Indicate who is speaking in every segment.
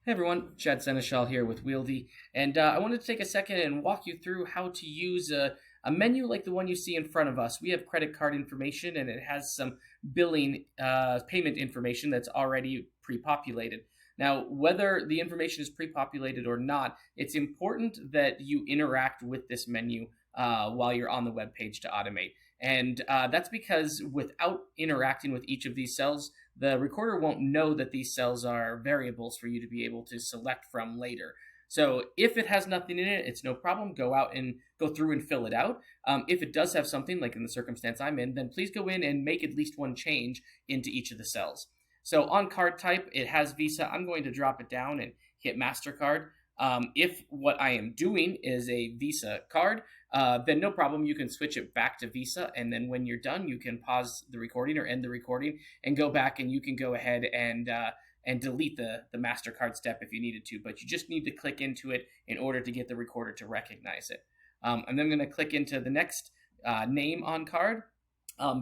Speaker 1: Hey everyone, Chad Seneschal here with Weeldi, and I wanted to take a second and walk you through how to use a menu like the one you see in front of us. We have credit card information, and it has some billing payment information that's already pre-populated. Now, whether the information is pre-populated or not, it's important that you interact with this menu while you're on the web page to automate. And that's because without interacting with each of these cells, the recorder won't know that these cells are variables for you to be able to select from later. So if it has nothing in it, it's no problem. Go out and go through and fill it out. If it does have something, like in the circumstance I'm in, then please go in and make at least one change into each of the cells. So on card type, it has Visa. I'm going to drop it down and hit MasterCard. If what I am doing is a Visa card, then no problem. You can switch it back to Visa. And then when you're done, you can pause the recording or end the recording and go back, and you can go ahead and delete the MasterCard step if you needed to. But you just need to click into it in order to get the recorder to recognize it. And then I'm going to click into the next name on card.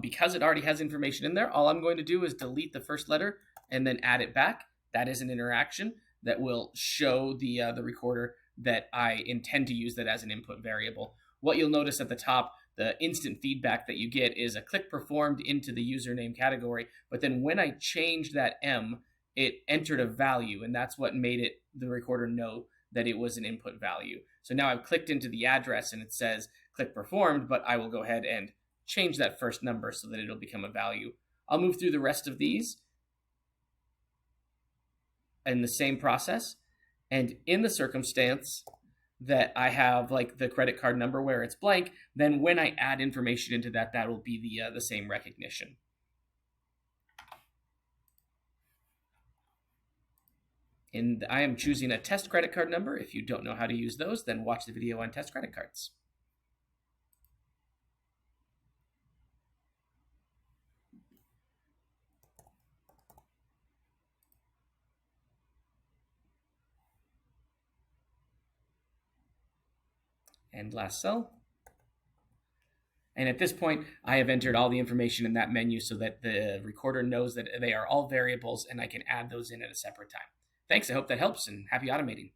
Speaker 1: Because it already has information in there, all I'm going to do is delete the first letter and then add it back. That is an interaction that will show the recorder that I intend to use that as an input variable. What you'll notice at the top, the instant feedback that you get is a click performed into the username category, but then when I changed that M, it entered a value, and that's what made it the recorder know that it was an input value. So now I've clicked into the address and it says click performed, but I will go ahead and change that first number so that it'll become a value. I'll move through the rest of these in the same process. And in the circumstance that I have like the credit card number where it's blank, then when I add information into that, that will be the same recognition. And I am choosing a test credit card number. If you don't know how to use those, then watch the video on test credit cards. And last cell. And at this point, I have entered all the information in that menu so that the recorder knows that they are all variables and I can add those in at a separate time. Thanks, I hope that helps, and happy automating.